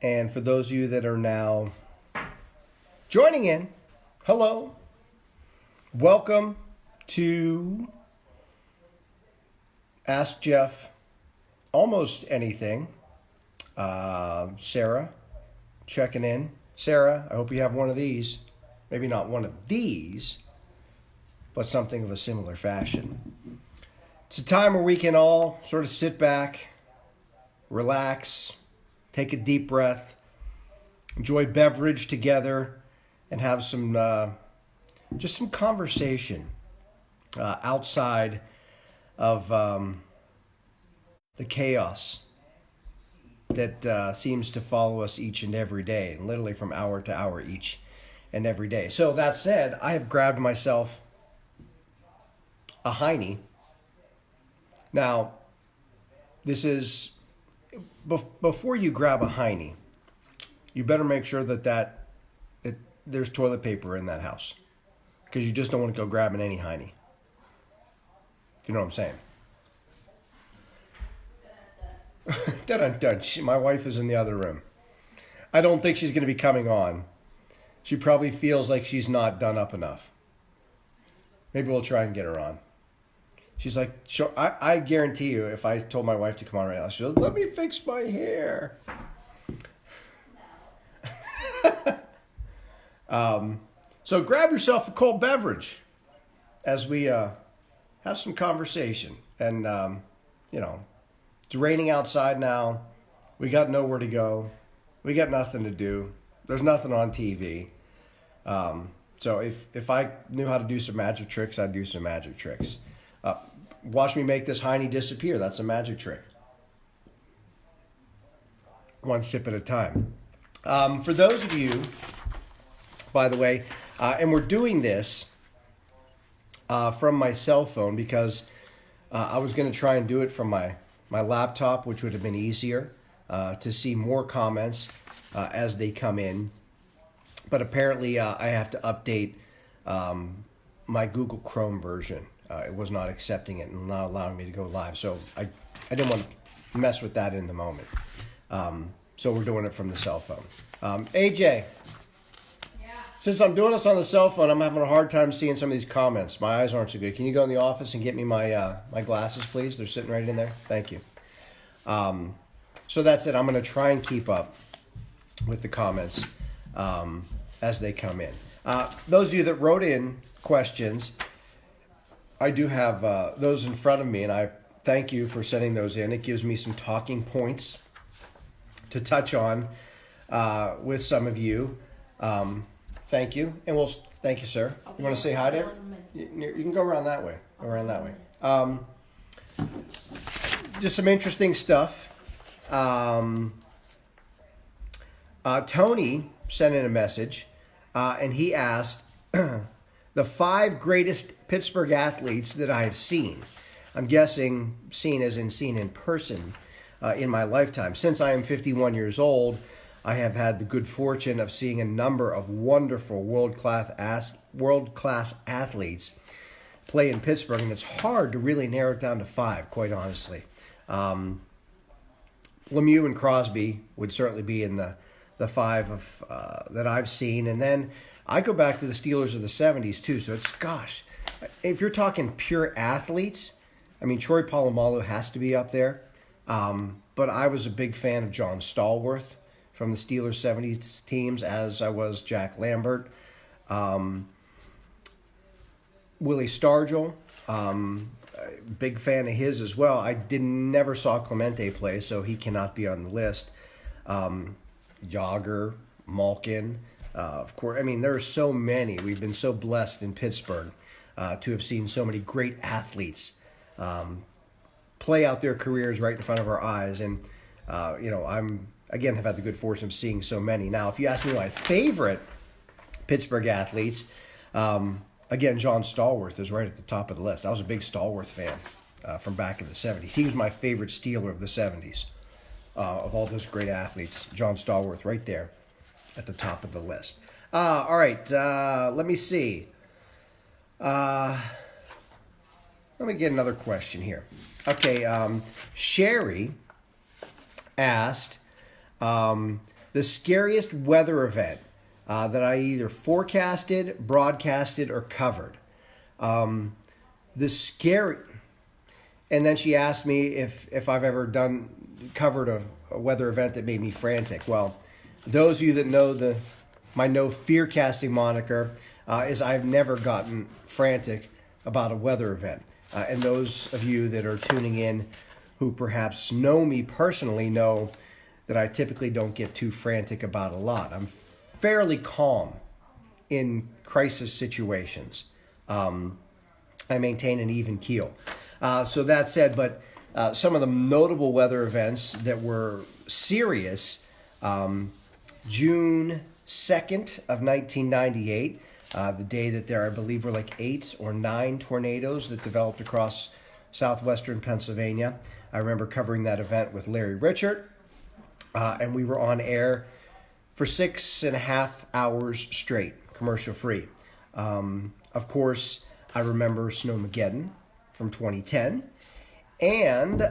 And for those of you that are now joining in, hello. Welcome to Ask Jeff Almost Anything. Sarah checking in. Sarah, I hope you have one of these. Maybe not one of these, but something of a similar fashion. It's a time where we can all sort of sit back, relax, take a deep breath, enjoy beverage together, and have some just some conversation outside of the chaos that seems to follow us each and every day, and literally from hour to hour each and every day. So that said, I have grabbed myself a Heine. Now, this is, before you grab a Heine, you better make sure that there's toilet paper in that house, because you just don't want to go grabbing any Heine, if you know what I'm saying. Dun-dun-dun. My wife is in the other room. I don't think she's going to be coming on. She probably feels like she's not done up enough. Maybe we'll try and get her on. She's like, sure. I guarantee you, if I told my wife to come on right now, she'll let me fix my hair. So grab yourself a cold beverage as we have some conversation. And, it's raining outside now. We got nowhere to go. We got nothing to do. There's nothing on TV. So if I knew how to do some magic tricks, I'd do some magic tricks. Watch me make this Heine disappear. That's a magic trick. One sip at a time. For those of you, by the way, and we're doing this from my cell phone because I was going to try and do it from my laptop, which would have been easier to see more comments as they come in. But apparently I have to update my Google Chrome version. It was not accepting it and not allowing me to go live. So I didn't want to mess with that in the moment. So we're doing it from the cell phone. AJ, since I'm doing this on the cell phone, I'm having a hard time seeing some of these comments. My eyes aren't so good. Can you go in the office and get me my glasses, please? They're sitting right in there. Thank you. So that's it. I'm going to try and keep up with the comments as they come in. Those of you that wrote in questions, I do have those in front of me, and I thank you for sending those in. It gives me some talking points to touch on with some of you. Thank you, and thank you, sir. You want to say hi to her? You can go around that way. Go around that way. Just some interesting stuff. Tony sent in a message, and he asked the 5 greatest Pittsburgh athletes that I have seen. I'm guessing seen as in seen in person in my lifetime. Since I am 51 years old, I have had the good fortune of seeing a number of wonderful world-class athletes play in Pittsburgh, and it's hard to really narrow it down to 5, quite honestly. Lemieux and Crosby would certainly be in the 5 of that I've seen, and then I go back to the Steelers of the 70s too. So it's, gosh, if you're talking pure athletes, I mean, Troy Polamalu has to be up there, but I was a big fan of John Stallworth from the Steelers 70s teams, as I was Jack Lambert. Willie Stargell, big fan of his as well. I never saw Clemente play, so he cannot be on the list. Yager, Malkin, of course. I mean, there are so many. We've been so blessed in Pittsburgh to have seen so many great athletes play out their careers right in front of our eyes. And, I'm, again, have had the good fortune of seeing so many. Now, if you ask me my favorite Pittsburgh athletes, again, John Stallworth is right at the top of the list. I was a big Stallworth fan from back in the 70s. He was my favorite Steeler of the 70s. Of all those great athletes, John Stallworth right there at the top of the list. All right, let me see. Let me get another question here. Okay, Sherry asked, The scariest weather event that I either forecasted, broadcasted, or covered. The scary... And then she asked me if I've ever covered a weather event that made me frantic. Well, those of you that know my no fear casting moniker is I've never gotten frantic about a weather event. And those of you that are tuning in who perhaps know me personally know that I typically don't get too frantic about a lot. I'm fairly calm in crisis situations. I maintain an even keel. So that said, but some of the notable weather events that were serious, June 2nd of 1998, the day that there, I believe, were like 8 or 9 tornadoes that developed across southwestern Pennsylvania. I remember covering that event with Larry Richard, and we were on air for 6.5 hours straight, commercial free. Of course, I remember Snowmageddon from 2010. And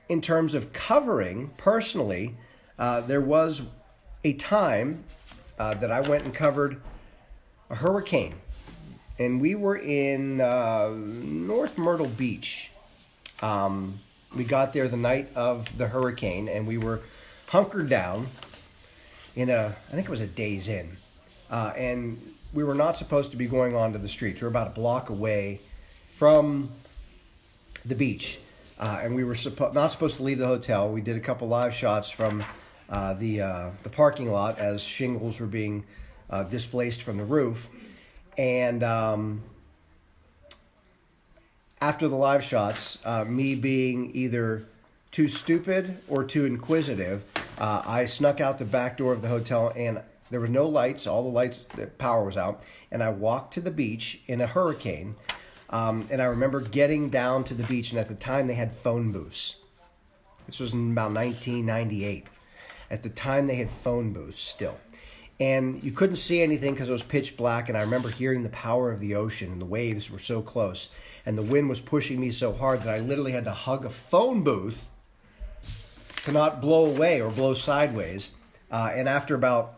in terms of covering, personally, there was a time that I went and covered a hurricane. And we were in North Myrtle Beach. We got there the night of the hurricane, and we were hunkered down in I think it was a Days Inn. And we were not supposed to be going onto the streets. We were about a block away from the beach. And we were not supposed to leave the hotel. We did a couple live shots from the parking lot as shingles were being displaced from the roof. And after the live shots, me being either too stupid or too inquisitive, I snuck out the back door of the hotel, and there was no lights. All the power was out. And I walked to the beach in a hurricane. And I remember getting down to the beach, and at the time they had phone booths. This was in about 1998. At the time they had phone booths still. And you couldn't see anything because it was pitch black, and I remember hearing the power of the ocean, and the waves were so close. And the wind was pushing me so hard that I literally had to hug a phone booth to not blow away or blow sideways. And after about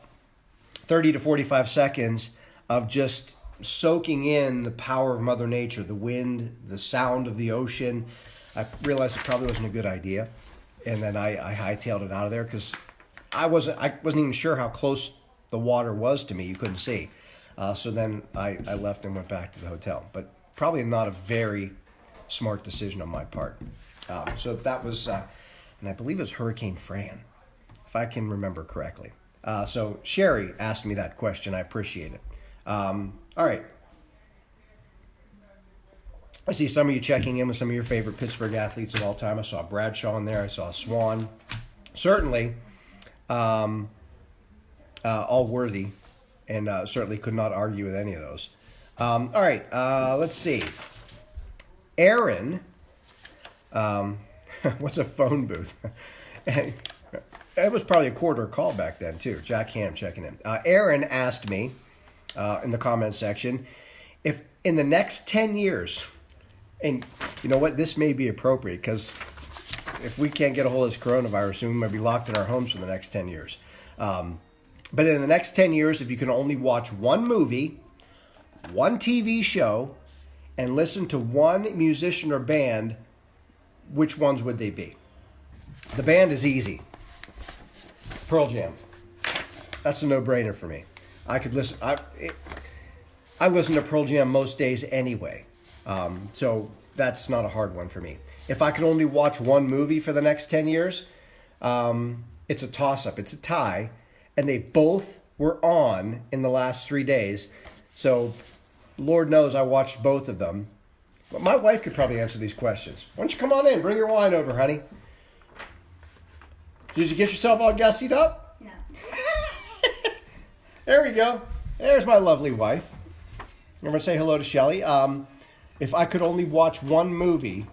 30 to 45 seconds of just soaking in the power of Mother Nature, the wind, the sound of the ocean, I realized it probably wasn't a good idea. And then I hightailed it out of there because I wasn't even sure how close the water was to me. You couldn't see. So then I left and went back to the hotel. But probably not a very smart decision on my part. So that was, and I believe it was Hurricane Fran, if I can remember correctly. So Sherry asked me that question. I appreciate it. All right. I see some of you checking in with some of your favorite Pittsburgh athletes of all time. I saw Bradshaw in there. I saw Swan. Certainly, all worthy, and certainly could not argue with any of those. All right. Let's see. Aaron. What's a phone booth? It was probably a quarter call back then, too. Jack Ham checking in. Aaron asked me in the comment section if in the next 10 years, and you know what, this may be appropriate because if we can't get a hold of this coronavirus soon, we might be locked in our homes for the next 10 years. But in the next 10 years, if you can only watch one movie, one TV show, and listen to one musician or band, which ones would they be? The band is easy. Pearl Jam. That's a no-brainer for me. I could listen. I listen to Pearl Jam most days anyway, so that's not a hard one for me. If I could only watch one movie for the next 10 years, it's a toss-up. It's a tie, and they both were on in the last 3 days. So, Lord knows I watched both of them. But my wife could probably answer these questions. Why don't you come on in? Bring your wine over, honey. Did you get yourself all gussied up? No. There we go. There's my lovely wife. I'm going to say hello to Shelly. If I could only watch one movie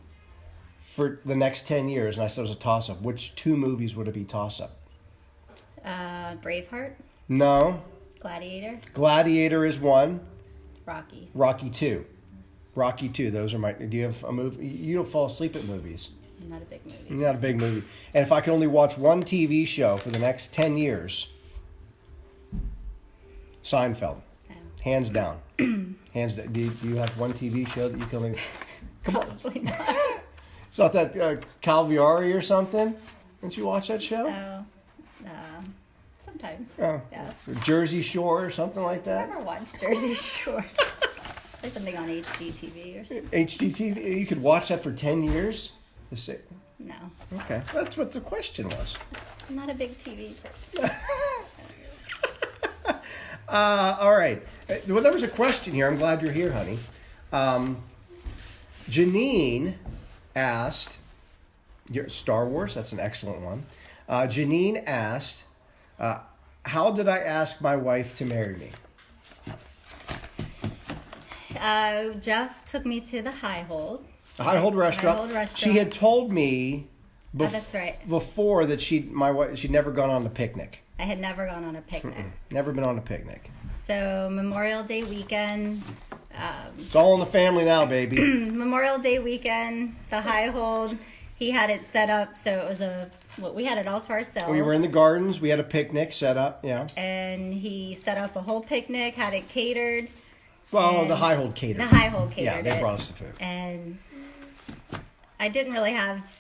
for the next 10 years, and I said it was a toss-up, which 2 movies would it be toss-up? Braveheart. No. Gladiator. Gladiator is one. Rocky. Rocky 2. Rocky 2. Those are my... Do you have a movie? You don't fall asleep at movies. I'm not a big movie. Not a big movie. And if I could only watch one TV show for the next 10 years, Seinfeld. Oh. Hands down. Hands down. Do you have one TV show that you can only... Come on. Probably not. It's not that Calviari or something? Didn't you watch that show? Oh. Sometimes. Oh. Yeah. Jersey Shore or something like I that? never watched Jersey Shore. There's something on HGTV or something. HGTV? You could watch that for 10 years? No. Okay. That's what the question was. I'm not a big TV person. All right. Well, there was a question here. I'm glad you're here, honey. Janine asked, Star Wars, that's an excellent one. Janine asked, how did I ask my wife to marry me? Jeff took me to the High Hold. The High Hold restaurant. High Hold restaurant. She had told me that's right. before that she'd never gone on a picnic. I had never gone on a picnic. Never been on a picnic. So Memorial Day weekend. It's all in the family now, baby. Memorial Day weekend, the High Hold. He had it set up, so it was we had it all to ourselves. We were in the gardens. We had a picnic set up, yeah. And he set up a whole picnic, had it catered. Well, the High Hold catered. The High Hold catered. Yeah, they brought us the food. And I didn't really have.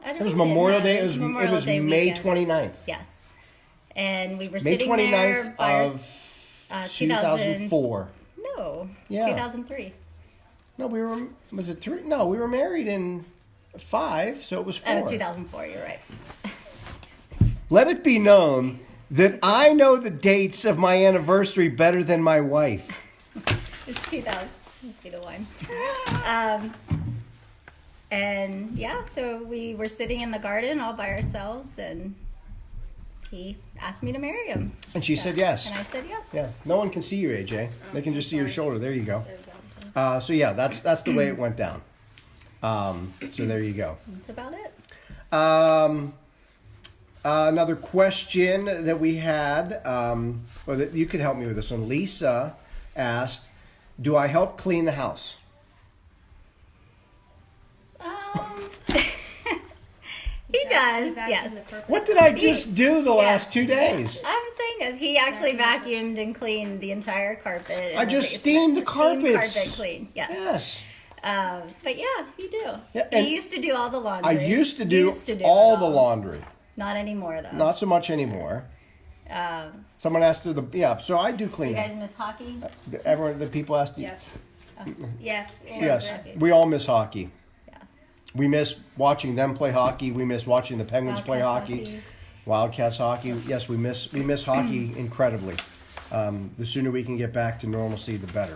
It was Memorial Day. It was Day May weekend. 29th. Yes. And we were May sitting 29th there by of 2004. No. Yeah. 2003. No, was it 3? No, we were married in 5, so it was 4. Oh, 2004, you're right. Let it be known that I know the dates of my anniversary better than my wife. It's 2000. Must be the wine. And yeah, so we were sitting in the garden all by ourselves, and he asked me to marry him. And she said yes. And I said yes. Yeah. No one can see you, AJ. They can just see your shoulder. There you go. So yeah, that's the way it went down. So there you go. That's about it. Another question that we had, or that you could help me with this one. Lisa asked, "Do I help clean the house?" He does, yes. What did I just do the last 2 days? I'm saying this. He actually vacuumed and cleaned the entire carpet. I just steamed the carpets. Carpet clean, yes. Yes. But yeah, you do. Yeah, he used to do all the laundry. I used to do all the laundry. Not anymore, though. Not so much anymore. Someone asked her so I do clean. You guys miss hockey? The people asked you. Yes. Yes. Yes. We all miss hockey. We miss watching them play hockey. We miss watching the Penguins play hockey. Wildcats hockey. Yes, we miss hockey incredibly. The sooner we can get back to normalcy, the better.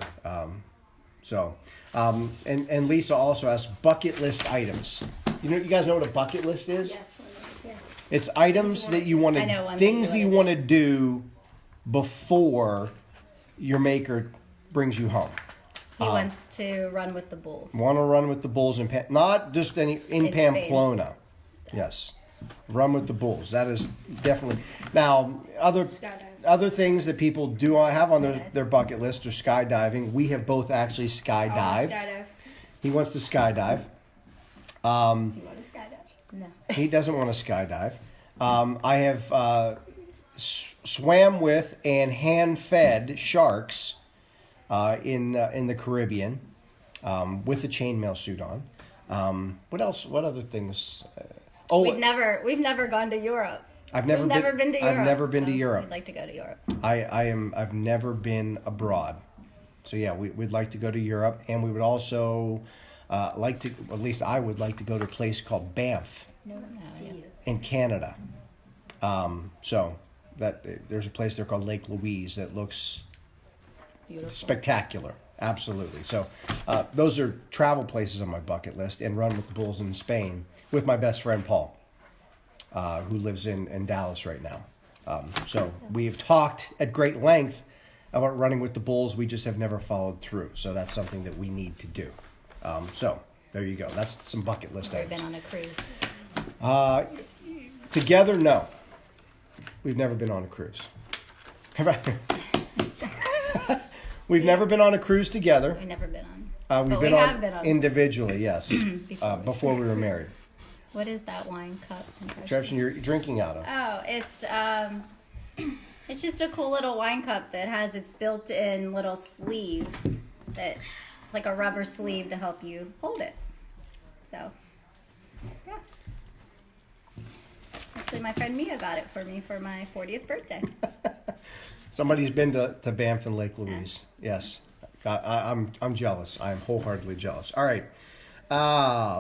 And Lisa also asked bucket list items. You guys know what a bucket list is? Yes. It's items that you want to, things that you want to do before your maker brings you home. He wants to run with the Bulls. Want to run with the Bulls not just in Pamplona. Spain. Yes, run with the Bulls. That is definitely now other things that people do have on their bucket list are skydiving. We have both actually skydived. Skydive. He wants to skydive. Do you want to skydive? No. He doesn't want to skydive. I have swam with and hand-fed sharks in the Caribbean with a chainmail suit on. What else? What other things? We've never gone to Europe. I've never been to Europe. I've never been to Europe. We'd like to go to Europe. I've never been abroad. So yeah, we'd like to go to Europe, and we would also like to. At least I would like to go to a place called Banff in Canada. So there's a place there called Lake Louise that looks beautiful, spectacular. Absolutely. So those are travel places on my bucket list, and run with the Bulls in Spain with my best friend Paul, who lives in Dallas right now. So we have talked at great length about running with the Bulls. We just have never followed through. So that's something that we need to do. So there you go. That's some bucket list Have you items. been on a cruise? Together, no. We've never been on a cruise. We've never been on a cruise together. We've never been on. We've been on individually, yes, before we were married. What is that wine cup? Contraption you're drinking out of. Oh, it's just a cool little wine cup that has its built-in little sleeve that it's like a rubber sleeve to help you hold it. So, yeah. Actually, my friend Mia got it for me for my 40th birthday. Somebody's been to Banff and Lake Louise. Yes. I'm jealous. I'm wholeheartedly jealous. All right.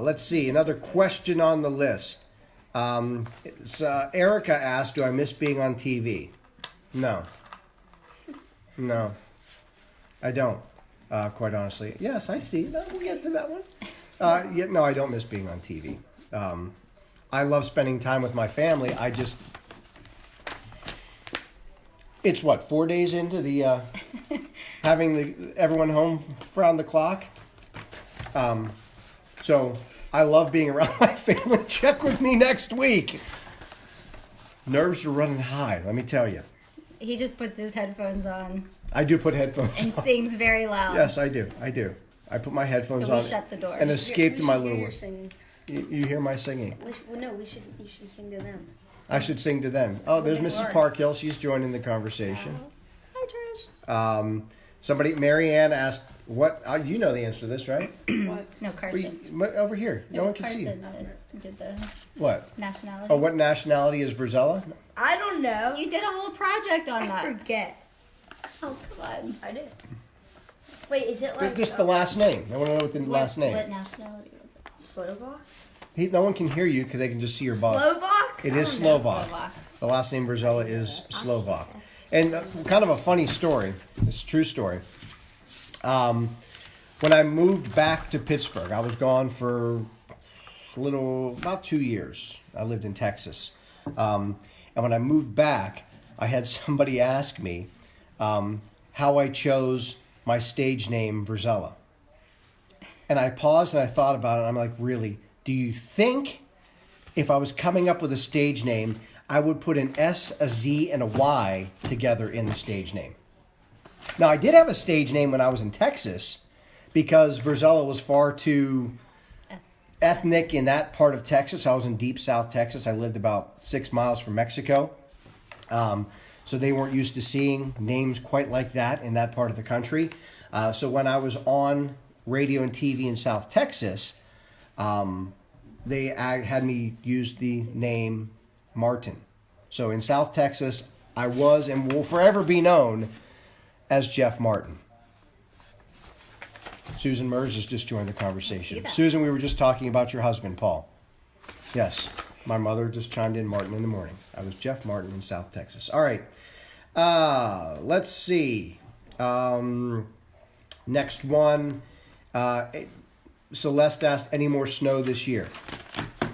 Let's see. Another question on the list. Erica asked, do I miss being on TV? No. No. I don't, quite honestly. Yes, I see. We'll get to that one. No, I don't miss being on TV. I love spending time with my family. It's what, 4 days into the having everyone home around the clock. So I love being around my family. Check with me next week. Nerves are running high, let me tell you. He just puts his headphones on I do put headphones and on. sings very loud. Yes, I do. I put my headphones So we on shut the door. and escape to my little You one. singing. You hear my singing? You should sing to them. I should sing to them. Oh, there's Mrs. Parkhill. She's joining the conversation. Hi, Trish. Somebody, Marianne asked, what, you know the answer to this, right? What? No, Carson. Over here. It No was one can see you. Carson that did the What? nationality. Oh, what nationality is Verzella? I don't know. You did a whole project on I that. forget. Oh, come on. I did. Wait, is it like Just the last name. I want to know what the last name. What nationality was it? Slovak? No one can hear you because they can just see your body. Slovak? It is I don't know Slovak. Slovak. The last name Verzella is Slovak. And kind of a funny story. It's a true story. When I moved back to Pittsburgh, I was gone for about 2 years. I lived in Texas. And when I moved back, I had somebody ask me how I chose my stage name Verzella. And I paused and I thought about it. And I'm like, really? Do you think if I was coming up with a stage name, I would put an S, a Z, and a Y together in the stage name? Now, I did have a stage name when I was in Texas because Verzella was far too ethnic in that part of Texas. I was in deep South Texas. I lived about 6 miles from Mexico. So they weren't used to seeing names quite like that in that part of the country. So when I was on radio and TV in South Texas, they had me use the name Martin. So in South Texas, I was and will forever be known as Jeff Martin. Susan Mers has just joined the conversation. Susan, we were just talking about your husband, Paul. Yes, my mother just chimed in, Martin in the morning. I was Jeff Martin in South Texas. All right, let's see. Next one. Celeste asked, any more snow this year?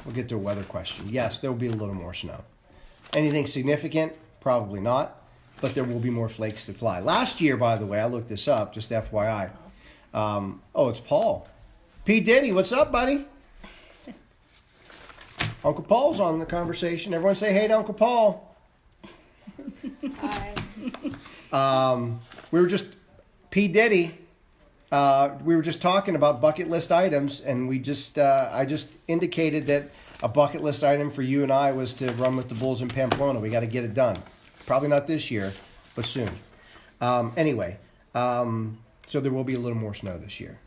We'll get to a weather question. Yes, there will be a little more snow. Anything significant? Probably not, but there will be more flakes that fly. Last year, by the way, I looked this up, just FYI. It's Paul. P. Diddy, what's up, buddy? Uncle Paul's on the conversation. Everyone say hey to Uncle Paul. Hi. We were just, P. Diddy, we were just talking about bucket list items, and I just indicated that a bucket list item for you and I was to run with the Bulls in Pamplona. We got to get it done. Probably not this year, but soon. Anyway, so there will be a little more snow this year.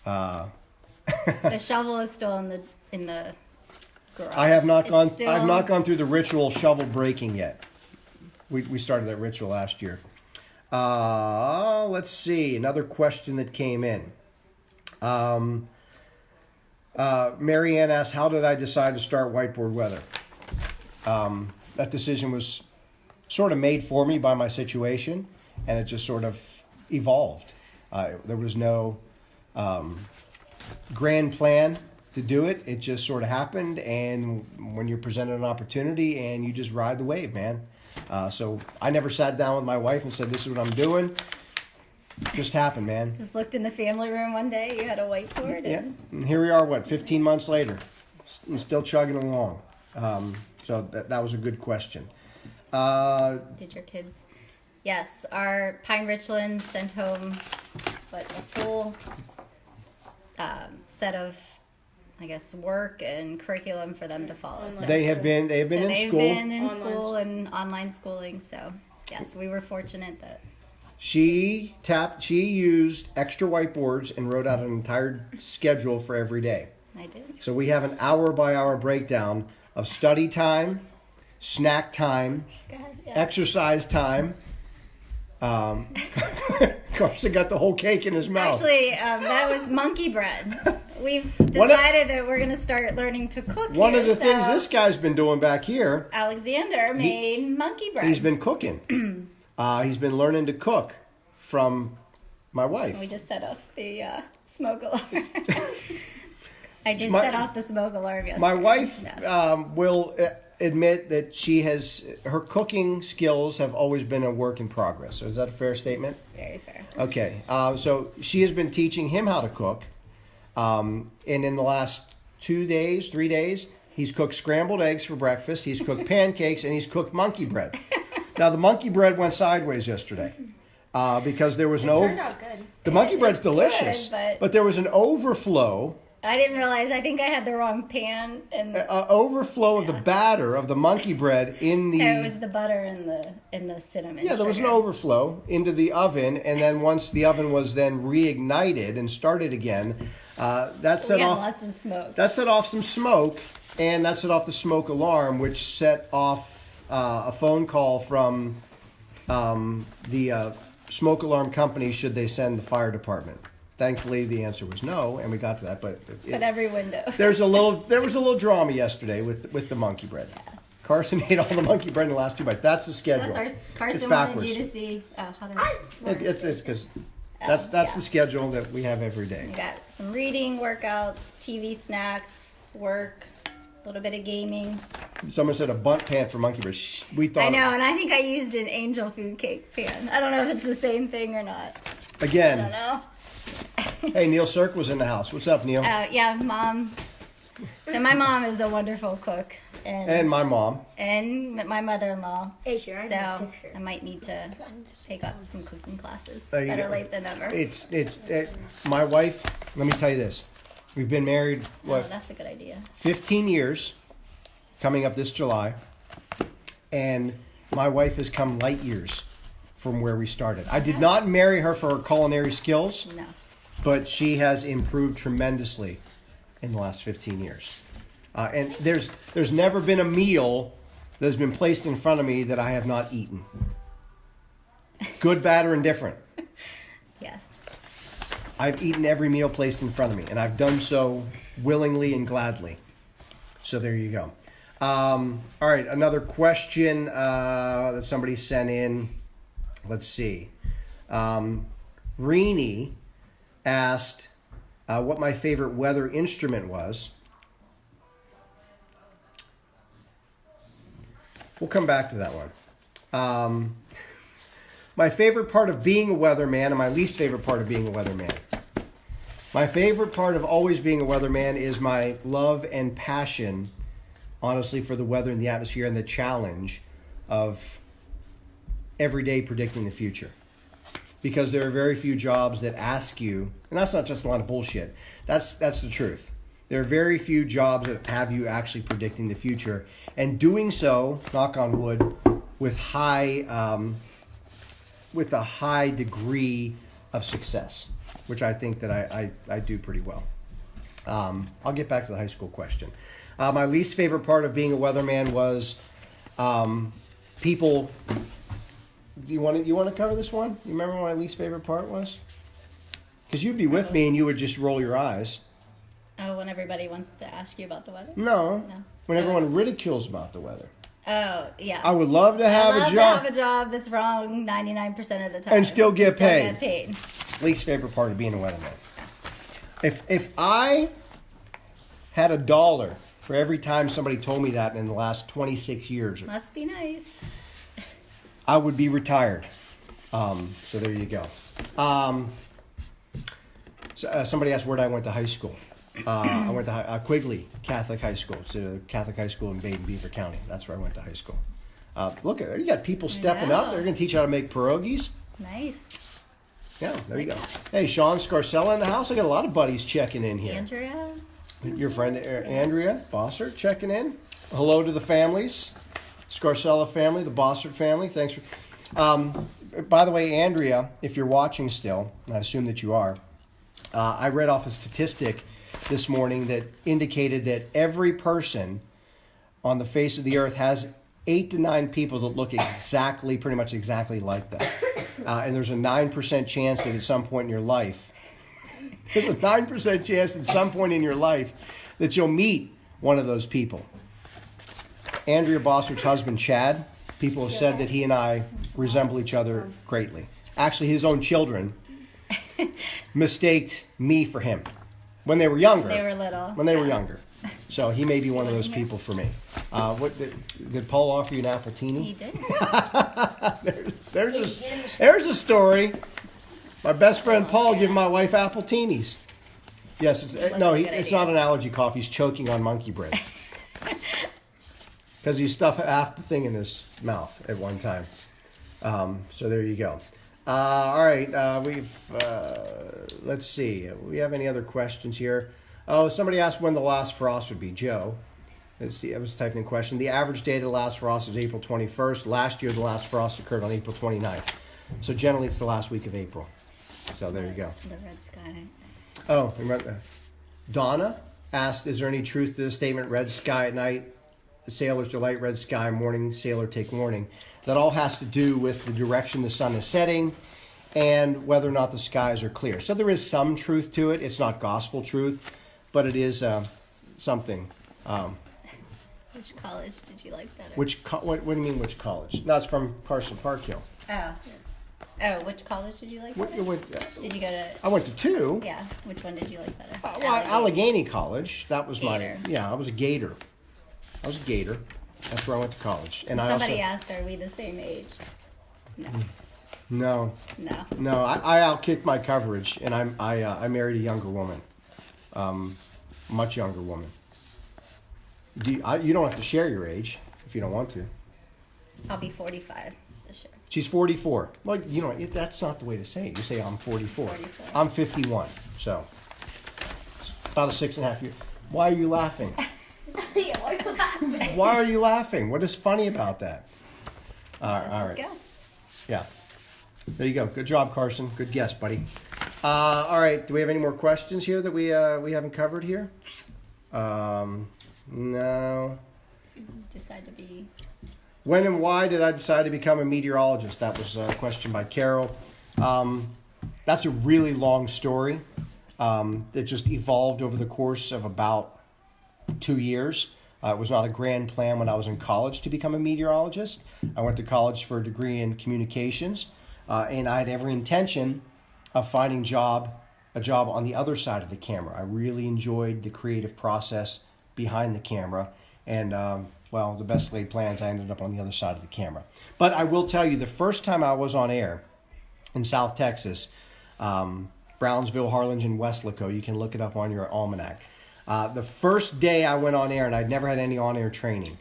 The shovel is still in the garage. I have not gone. Still... I've not gone through the ritual shovel breaking yet. We started that ritual last year. Let's see. Another question that came in. Marianne asked, how did I decide to start Whiteboard Weather? That decision was sort of made for me by my situation, and it just sort of evolved. There was no grand plan to do it. It just sort of happened, and when you're presented an opportunity, and you just ride the wave, man. So I never sat down with my wife and said, this is what I'm doing. Just happened, man. Just looked in the family room one day. You had a whiteboard. Yeah, and here we are, 15 months later, and still chugging along. So that was a good question. Did your kids? Yes, our Pine Richland sent home a full set of I guess, work and curriculum for them to follow. So They have been in they've school. been in school and online schooling. So yes, we were fortunate that She used extra whiteboards and wrote out an entire schedule for every day. I did. So we have an hour-by-hour breakdown of study time, snack time, Go ahead. Yeah. exercise time. Carson got the whole cake in his mouth. Actually, that was monkey bread. We've decided that we're going to start learning to cook. One here, of the things so this guy's been doing back here, Alexander made monkey bread. he's been cooking. He's been learning to cook from my wife. We just set off the smoke alarm. I did My- set off the smoke alarm yesterday. My wife Yes. will admit that her cooking skills have always been a work in progress. So is that a fair statement? Very fair. Okay. So she has been teaching him how to cook. And in the last 3 days, he's cooked scrambled eggs for breakfast. He's cooked pancakes and he's cooked monkey bread. Now the monkey bread went sideways yesterday because there was Turned out good. the monkey bread's delicious, good, but there was an overflow. I didn't realize. I think I had the wrong pan, and Overflow of the batter of the monkey bread in the. it was the butter and the cinnamon. Yeah, there was an sugar. overflow into the oven, and then once the oven was then reignited and started again, that set We had off. lots of smoke. That set off some smoke, and that set off the smoke alarm, which set off a phone call from the smoke alarm company. Should they send the fire department? Thankfully, the answer was no, and we got to that. But At every window. there was a little drama yesterday with the monkey bread. Carson ate all the monkey bread in the last 2 bites. That's the schedule. That's It's Carson backwards. wanted you to see. Oh, how did It's because that's yeah. the schedule that we have every day. We got some reading, workouts, TV snacks, work, a little bit of gaming. Someone said a bunt pan for monkey bread. We thought I know, and I think I used an angel food cake pan. I don't know if it's the same thing or not. I don't again. know. Hey, Neil Cirque was in the house. What's up, Neil? Yeah, Mom. So my mom is a wonderful cook, And my mom. and my mother-in-law. Hey, sure, I need a So picture. I might need to take up some cooking classes. There you Better go. late than never. My wife. Let me tell you this. We've been married Oh, that's a good idea. 15 years, coming up this July, and my wife has come light years from where we started. I did not marry her for her culinary skills, No. but she has improved tremendously in the last 15 years. And there's never been a meal that has been placed in front of me that I have not eaten. Good, bad, or indifferent. Yes. I've eaten every meal placed in front of me, and I've done so willingly and gladly. So there you go. All right, another question that somebody sent in. Let's see. Rini asked what my favorite weather instrument was. We'll come back to that one. My favorite part of being a weatherman and my least favorite part of being a weatherman. My favorite part of always being a weatherman is my love and passion, honestly, for the weather and the atmosphere and the challenge of every day predicting the future. Because there are very few jobs that ask you, and that's not just a lot of bullshit, that's the truth. There are very few jobs that have you actually predicting the future and doing so, knock on wood, with a high degree of success, which I think that I do pretty well. I'll get back to the high school question. My least favorite part of being a weatherman was people. You want to cover this one? You remember what my least favorite part was? Because you'd be with me and you would just roll your eyes. Oh, when everybody wants to ask you about the weather? No. No. When everyone ridicules about the weather. Oh, yeah. I would love to have I love a job. to have a job that's wrong 99% of the time. And still get paid. Get paid. Least favorite part of being a weatherman. If I had $1 for every time somebody told me that in the last 26 years, Must be nice. I would be retired. So there you go. Somebody asked where I went to high school. I went to Quigley Catholic High School. It's a Catholic high school in Baden, Beaver County. That's where I went to high school. Look, you got people stepping up. know. They're going to teach you how to make pierogies. Nice. Yeah, there you go. Hey, Sean Scarcella in the house. I got a lot of buddies checking in here. Andrea? Your friend Andrea Bossert checking in. Hello to the families, Scarcella family, the Bossert family. Thanks for. By the way, Andrea, if you're watching still, and I assume that you are, I read off a statistic this morning that indicated that every person on the face of the earth has 8 to 9 people that look pretty much exactly like them. And there's a 9% chance that at some point in your life, that you'll meet one of those people. Andrea Bossert's husband, Chad, people have said that he and I resemble each other greatly. Actually, his own children mistaked me for him when they were younger. They were little. When they were younger. So he may be one of those people for me. What did Paul offer you an Appletini? He did. There's a story. My best friend Paul giving my wife Appletinis. Yes, it's not an allergy cough. He's choking on monkey bread. Because he stuffed half the thing in his mouth at one time. So there you go. All right, let's see. We have any other questions here? Oh, somebody asked when the last frost would be. Joe, I was typing in question. The average date of the last frost is April 21st. Last year, the last frost occurred on April 29th. So generally, it's the last week of April. So there you go. The red sky. Oh, remember, Donna asked, is there any truth to the statement, red sky at night, sailors delight, red sky, morning, sailor take warning? That all has to do with the direction the sun is setting and whether or not the skies are clear. So there is some truth to it. It's not gospel truth, but it is something. Which college did you like better? What do you mean, which college? No, it's from Carson Park Hill. Oh, which college did you like better? Did you go to... I went to 2. Yeah, which one did you like better? Allegheny College. That was Gator. I was a Gator. That's where I went to college. And Somebody asked, are we the same age? No. No. I outkicked my coverage, and I married a younger woman, much younger woman. You don't have to share your age if you don't want to. I'll be 45 this year. She's 44. Well, that's not the way to say it. You say I'm 44. 44. I'm 51. So it's about a 6.5 year. Why are you laughing? Why are you laughing? What is funny about that? All right. Guess. Yeah. There you go. Good job, Carson. Good guess, buddy. All right. Do we have any more questions here that we haven't covered here? No. Decide to be... When and why did I decide to become a meteorologist? That was a question by Carol. That's a really long story that just evolved over the course of about 2 years. It was not a grand plan when I was in college to become a meteorologist. I went to college for a degree in communications, and I had every intention of finding a job on the other side of the camera. I really enjoyed the creative process behind the camera, and the best laid plans, I ended up on the other side of the camera. But I will tell you, the first time I was on air in South Texas, Brownsville, Harlingen, Weslaco, you can look it up on your almanac. The first day I went on air, and I'd never had any on-air training,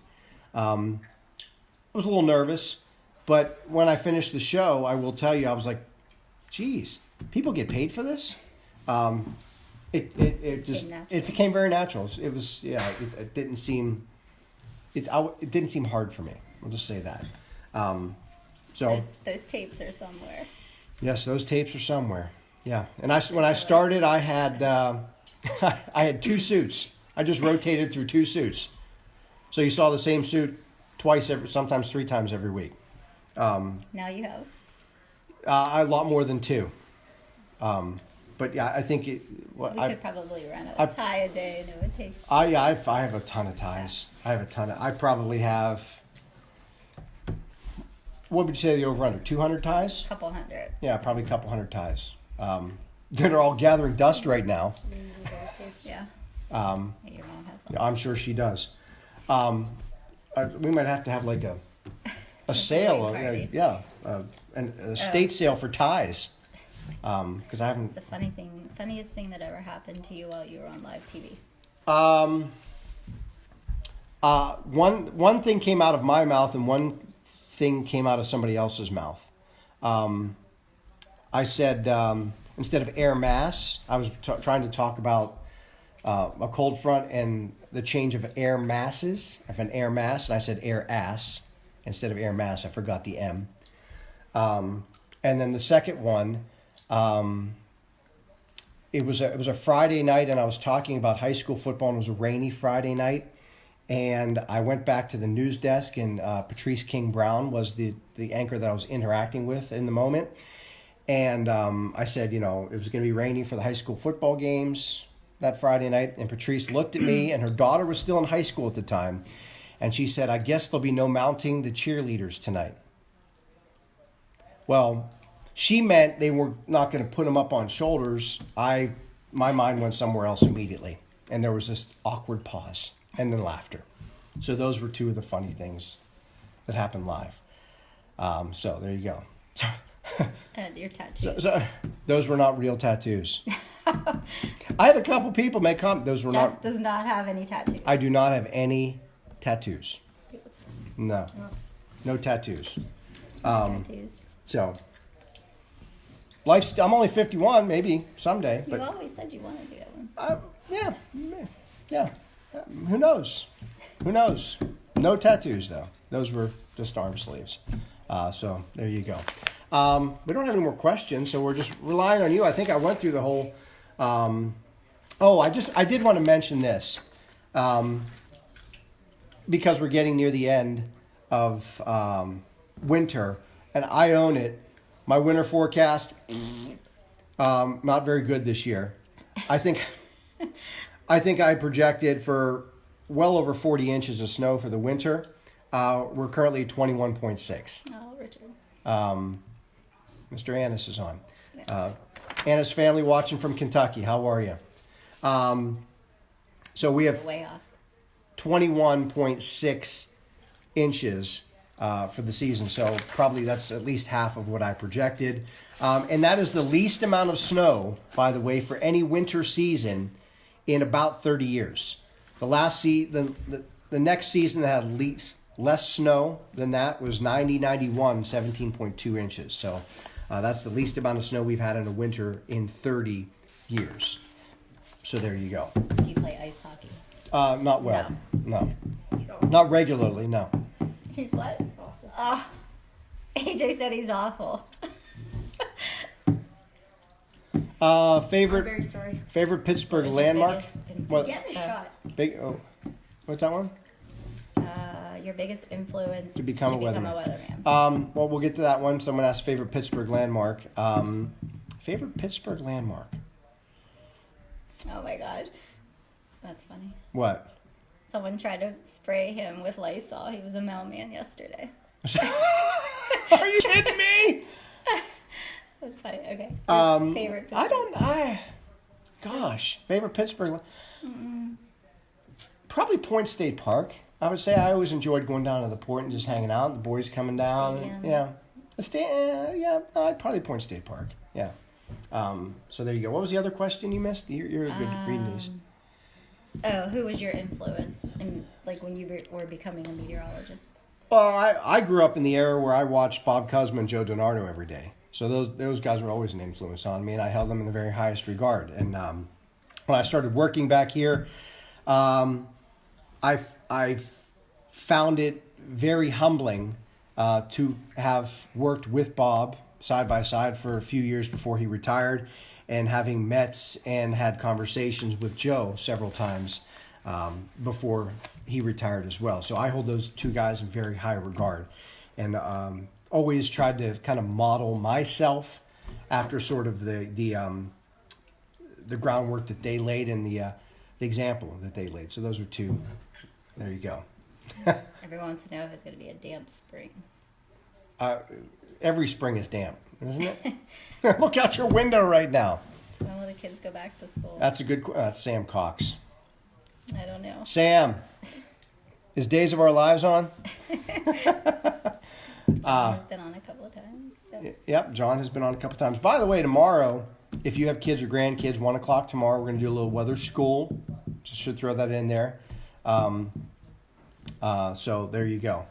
I was a little nervous, but when I finished the show, I will tell you, I was like, geez, people get paid for this? It became very natural. It didn't seem... It didn't seem hard for me. I'll just say that. Those tapes are somewhere. Yes, those tapes are somewhere. Yeah, and when I started, I had I had 2 suits. I just rotated through 2 suits, so you saw the same suit sometimes 3 times every week. Now you have a lot more than 2. But yeah, I think we could probably run a tie a day, and it would take. I have a ton of ties. I probably have. What would you say the over/under? 200 ties? Couple hundred. Yeah, probably a couple hundred ties. That are all gathering dust right now. Yeah. Your mom has some. I'm sure she does. We might have to have like a sale, an estate sale for ties. Because I haven't. It's the funniest thing that ever happened to you while you were on live TV. One thing came out of my mouth, and one thing came out of somebody else's mouth. I said instead of air mass, I was trying to talk about a cold front and the change of air masses. I have an air mass, and I said air ass instead of air mass. I forgot the M. And then the second one, it was a Friday night, and I was talking about high school football, and it was a rainy Friday night. And I went back to the news desk, and Patrice King Brown was the anchor that I was interacting with in the moment. And I said, it was going to be rainy for the high school football games that Friday night. And Patrice looked at me, and her daughter was still in high school at the time. And she said, I guess there'll be no mounting the cheerleaders tonight. Well, she meant they were not going to put them up on shoulders. My mind went somewhere else immediately. And there was this awkward pause and then laughter. So those were two of the funny things that happened live. So there you go. Your tattoos. So those were not real tattoos. I had a couple people make comments. Those were Jeff not. does not have any tattoos. I do not have any tattoos. No. No tattoos. Tattoos. So, I'm only 51, maybe someday. You But always said you wanted to get one. yeah. Who knows? Who knows? No tattoos though. Those were just arm sleeves. So there you go. We don't have any more questions, so we're just relying on you. I think I went through the whole. I did want to mention this because we're getting near the end of winter, and I own it. My winter forecast, not very good this year. I think I projected for well over 40 inches of snow for the winter. We're currently 21.6. Oh, Richard. Mr. Annis is on. Annis family watching from Kentucky. How are you? So we have Way off. 21.6 inches for the season. So probably that's at least half of what I projected. And that is the least amount of snow, by the way, for any winter season in about 30 years. The next season that had less snow than that was 90-91, 17.2 inches. So that's the least amount of snow we've had in a winter in 30 years. So there you go. Do you play ice hockey? Not well. No. Not regularly, no. He's what? Awful. Oh, AJ said he's awful. Favorite Very sorry. favorite Pittsburgh What is your landmark? biggest influence? What? Get a shot. What's that one? Your biggest influence To become a weatherman. Well, we'll get to that one. Someone asked favorite Pittsburgh landmark. Favorite Pittsburgh landmark. Oh my god. That's funny. What? Someone tried to spray him with Lysol. He was a mailman yesterday. Are you kidding me? That's funny. Okay. Favorite Pittsburgh. Favorite Pittsburgh. Probably Point State Park. I would say I always enjoyed going down to the port and just hanging out. The boys coming down. Stadium. Probably Point State Park. Yeah. So there you go. What was the other question you missed? You're good at reading these. Oh, who was your influence in when you were becoming a meteorologist? Well, I grew up in the era where I watched Bob Cuzma and Joe DiNardo every day. So those guys were always an influence on me, and I held them in the very highest regard. And when I started working back here, I found it very humbling to have worked with Bob side by side for a few years before he retired, and having met and had conversations with Joe several times before he retired as well. So I hold those two guys in very high regard, and always tried to kind of model myself after sort of the groundwork that they laid and the example that they laid. So those are two. There you go. Everyone wants to know if it's going to be a damp spring. Every spring is damp, isn't it? Look out your window right now. When will the kids go back to school? That's that's Sam Cox. I don't know. Sam, is Days of Our Lives on? John has been on a couple of times. So. Yep, John has been on a couple times. By the way, tomorrow, if you have kids or grandkids, 1 o'clock tomorrow, we're going to do a little weather school. Just should throw that in there. So there you go.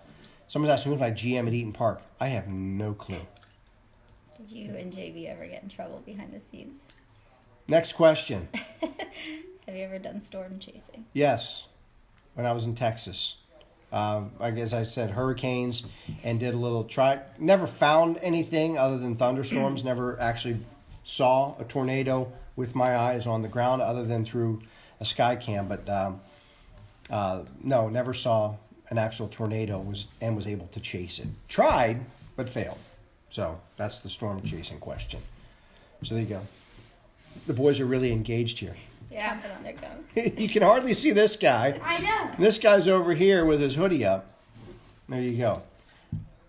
Someone's asking who's my GM at Eaton Park. I have no clue. Did you and JV ever get in trouble behind the scenes? Next question. Have you ever done storm chasing? Yes, when I was in Texas. I guess I said hurricanes and did a little try. Never found anything other than thunderstorms. Never actually saw a tornado with my eyes on the ground other than through a sky cam. But no, never saw an actual tornado was able to chase it. Tried, but failed. So that's the storm chasing question. So there you go. The boys are really engaged here. Yeah. Chomping on their gum. You can hardly see this guy. I know. This guy's over here with his hoodie up. There you go.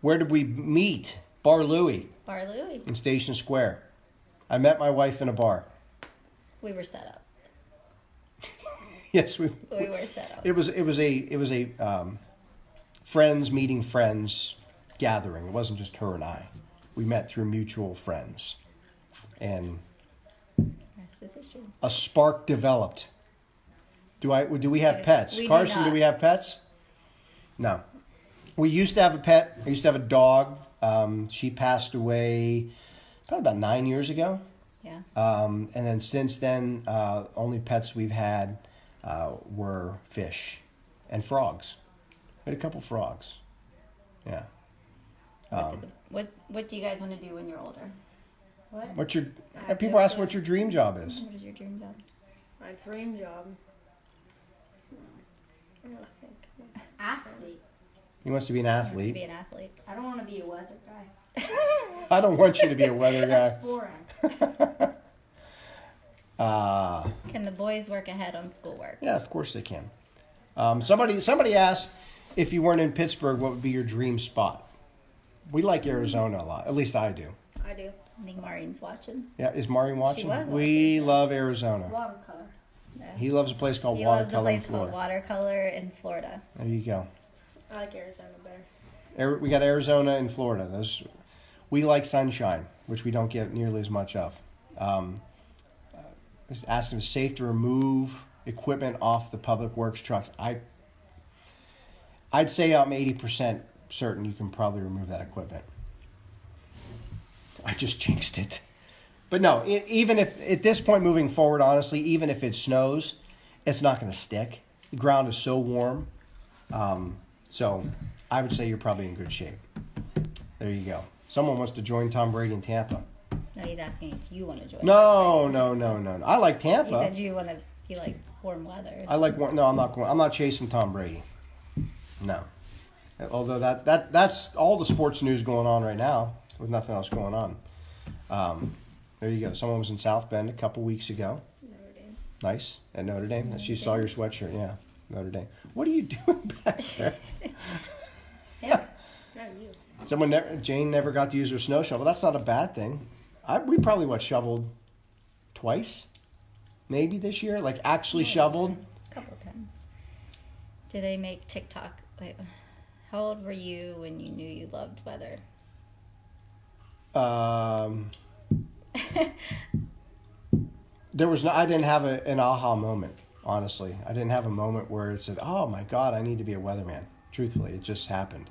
Where did we meet? Bar Louie Bar Louie. in Station Square. I met my wife in a bar. We were set up. Yes, we were set up. It was a friends meeting friends gathering. It wasn't just her and I. We met through mutual friends, and Rest is history. a spark developed. Do we have pets? We do Carson, do not. we have pets? No. We used to have a pet. I used to have a dog. She passed away probably about 9 years ago. Yeah. And then since then, only pets we've had were fish and frogs. We had a couple frogs. Yeah. What do you guys want to do when you're older? What? What's your? People ask what your dream job is. What is your dream job? My dream job. I'm gonna think. Athlete. He wants to be an Wants to athlete. be an athlete. I don't want to be a weather guy. I don't want you to be a weather guy. That's boring. Can the boys work ahead on schoolwork? Yeah, of course they can. Somebody asked if you weren't in Pittsburgh, what would be your dream spot? We like Arizona a lot. At least I do. I do. I think Maureen's watching. Yeah, is Maureen watching? She was We watching, yeah. love Arizona. Watercolor. He loves a place called He loves a Watercolor in place called Florida. Watercolor in Florida. There you go. I like Arizona better. We got Arizona and Florida. We like sunshine, which we don't get nearly as much of. Just asked him if it's safe to remove equipment off the public works trucks. I'd say I'm 80% certain you can probably remove that equipment. I just jinxed it. But no, even if at this point moving forward, honestly, even if it snows, it's not going to stick. The ground is so warm. So I would say you're probably in good shape. There you go. Someone wants to join Tom Brady in Tampa. No, he's asking if you want to join. No. I like You Tampa. said you want to. You like warm weather. I like one. No, I'm not going. I'm not chasing Tom Brady. No. Although that's all the sports news going on right now with nothing else going on. There you go. Someone was in South Bend a couple weeks ago. Notre Dame. Nice. At Notre Dame. She saw your sweatshirt. Yeah. Notre Dame. What are you doing back there? Yeah. Not you. Jane never got to use her snow shovel. That's not a bad thing. We probably shoveled twice, maybe this year. Like actually shoveled. A couple of times. Do they make TikTok? Wait, how old were you when you knew you loved weather? There was no. I didn't have an aha moment. Honestly, I didn't have a moment where it said, "Oh my God, I need to be a weatherman." Truthfully, it just happened.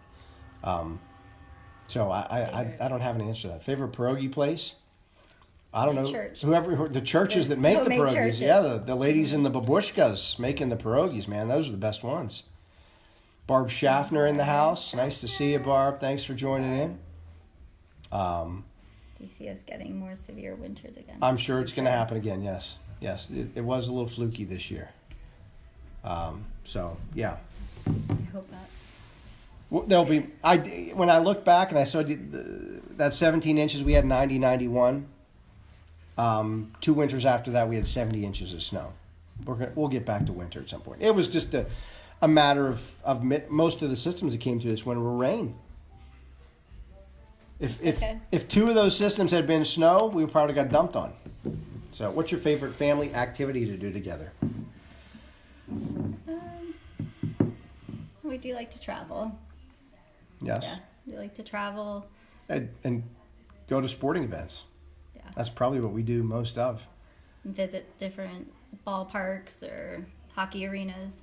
So I don't have an answer to that. Favorite pierogi place? I don't know. Church. Whoever the churches that make the Homemade pierogies. churches. Yeah, the ladies in the babushkas making the pierogies, man. Those are the best ones. Barb Schaffner in the house. Nice to see you, Barb. Thanks for joining in. Do you see us getting more severe winters again? I'm sure it's going to happen again. Yes. It was a little fluky this year. So yeah. I hope not. Well, there'll be. When I look back and I saw that 17 inches, we had 90, 91. 2 winters after that, we had 70 inches of snow. We'll get back to winter at some point. It was just a matter of most of the systems that came through this winter were rain. If 2 of those systems had been snow, we probably got dumped on. So, what's your favorite family activity to do together? We do like to travel. Yes. Yeah, we like to travel. And go to sporting events. Yeah. That's probably what we do most of. Visit different ballparks or hockey arenas.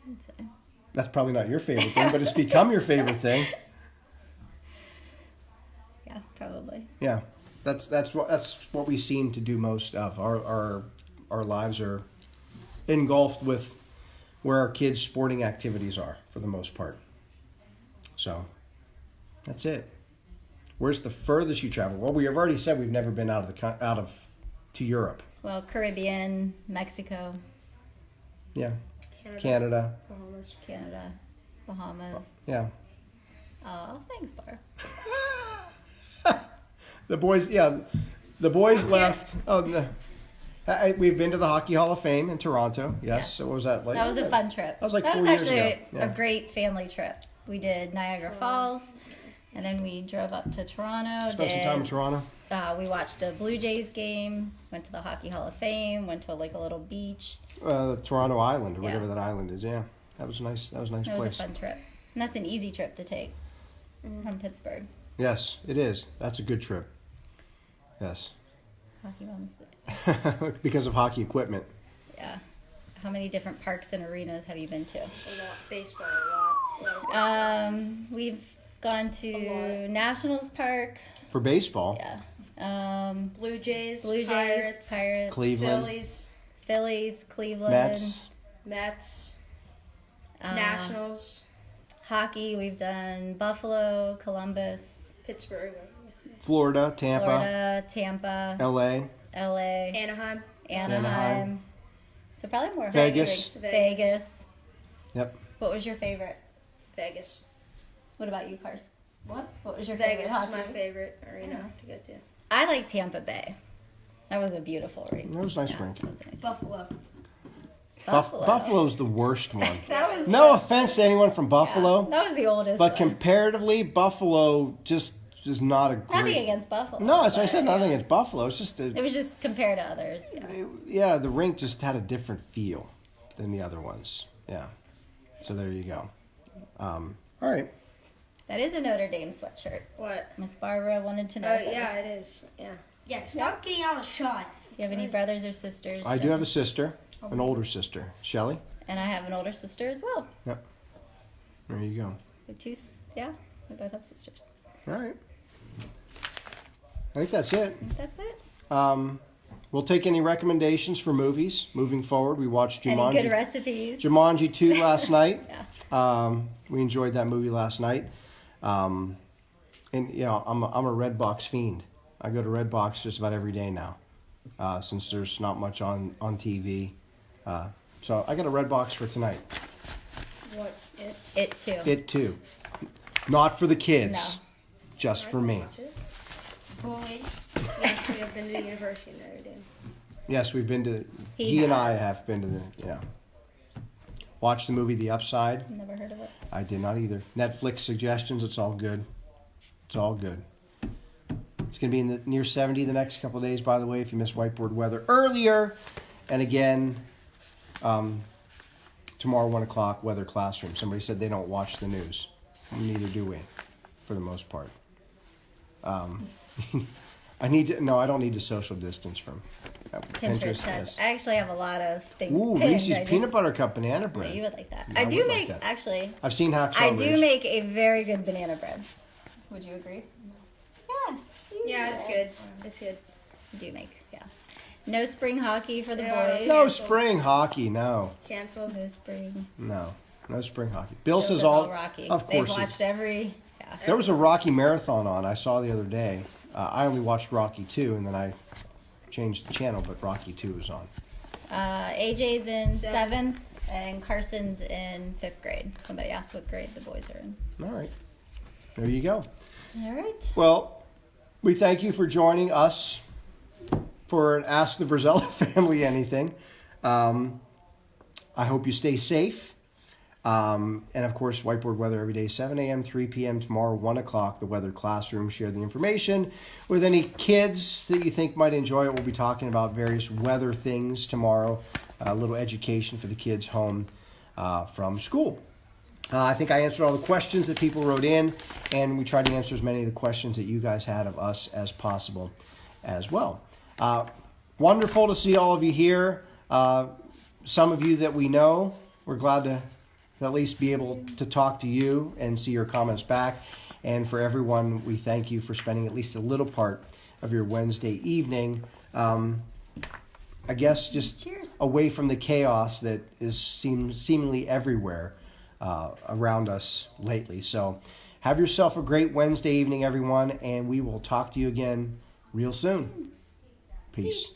I'd say. That's probably not your favorite thing, but it's become your favorite thing. Yeah, probably. Yeah. That's what we seem to do most of. Our lives are engulfed with where our kids' sporting activities are for the most part. So that's it. Where's the furthest you travel? Well, we have already said we've never been out of to Europe. Well, Caribbean, Mexico, Yeah, Canada. Bahamas. Yeah. Oh, thanks, Bar. The boys left. We've been to the Hockey Hall of Fame in Toronto. Yes. So what was that like? That was a fun trip. That was like 4 was years actually ago. Yeah. a great family trip. We did Niagara Falls, and then we drove up to Toronto. Spent some time in Toronto. We watched a Blue Jays game. Went to the Hockey Hall of Fame. Went to like a little beach. Toronto Island, or Yeah. whatever that island is. Yeah, that was nice. That was a nice It place. was a fun trip, and that's an easy trip to take from Pittsburgh. Yes, it is. That's a good trip. Yes, Hockey Moms. because of hockey equipment. Yeah. How many different parks and arenas have you been to? A lot. Baseball a lot. We've gone to Nationals Park. For baseball, Yeah. Blue Jays. Blue Jays, Pirates, Cleveland, Phillies. Cleveland, Mets. um, Nationals. Hockey. We've done Buffalo, Columbus, Pittsburgh. Florida, Tampa, Florida, Tampa, L.A., LA, Anaheim. Anaheim. So probably more Vegas. hockey rinks. Vegas. Yep. What was your favorite? Vegas. What about you, Cars? What? What was your Vegas favorite is hockey? my favorite arena to go to. I like Tampa Bay. That was a beautiful rink. That was a nice rink. That was a nice rink. Buffalo. Buffalo's the worst one. That was No offense to anyone from Buffalo, That was the oldest but one. comparatively, Buffalo just is not a great. Nothing against Buffalo. No, that's why I but, said nothing yeah. against Buffalo. It's just It was just compared to others. Yeah. the rink just had a different feel than the other ones. Yeah. So there you go. All right. That is a Notre Dame sweatshirt. What? Miss Barbara wanted to know. Oh, if it yeah, was- it is. Yeah. Yeah, stop getting out of shot. Do you have any brothers or sisters? I do have a sister, an older sister, Shelly. And I have an older sister as well. Yep. There you go. With two, yeah, we both have sisters. All right. I think that's it. I think that's it. We'll take any recommendations for movies moving forward. We watched Any good Jumanji, recipes? Jumanji 2 last night. Yeah. We enjoyed that movie last night. And I'm a Redbox fiend. I go to Redbox just about every day now, since there's not much on TV. So I got a Redbox for tonight. What? It too. It too. Not for the kids, No. just for me. Watch it. Boy. Yes, we have been to the University of Notre Dame. Yes, we've been to. He He and I has. have been to the. Yeah. Watched the movie The Upside. Never heard of it. I did not either. Netflix suggestions. It's all good. It's all good. It's going to be in the near 70 the next couple of days, by the way, if you missed whiteboard weather earlier. And again, tomorrow, 1 o'clock, weather classroom. Somebody said they don't watch the news. Neither do we, for the most part. I don't need to social distance from Pinterest says. I actually have a lot of things. Ooh, pinned. Reese's I just- peanut butter cup banana Yeah, bread. you would like that. I I would do like make, that. actually, I've seen Hacksaw I do Ridge. make a very good banana bread. Would you agree? Yes. Yeah, it's good. It's good. I do make, yeah. No spring hockey for the Yeah. boys. No spring hockey, no. Canceled. No spring. No spring hockey. Bill This says is all. Rocky. Of course, They've watched every, yeah. there was a Rocky marathon on. I saw the other day. I only watched Rocky 2, and then I changed the channel, but Rocky 2 was on. AJ's in Seventh. 7th and Carson's in 5th grade. Somebody asked what grade the boys are in. All right, there you go. All right. Well, we thank you for joining us for an Ask the Verzella Family Anything. I hope you stay safe. And of course, whiteboard weather every day, 7 a.m., 3 p.m. tomorrow, 1 o'clock, the weather classroom. Share the information with any kids that you think might enjoy it. We'll be talking about various weather things tomorrow, a little education for the kids home from school. I think I answered all the questions that people wrote in, and we tried to answer as many of the questions that you guys had of us as possible as well. Wonderful to see all of you here. Some of you that we know, we're glad to at least be able to talk to you and see your comments back. And for everyone, we thank you for spending at least a little part of your Wednesday evening, I guess, just Cheers. away from the chaos that is seemingly everywhere around us lately. So have yourself a great Wednesday evening, everyone, and we will talk to you again real soon. Peace.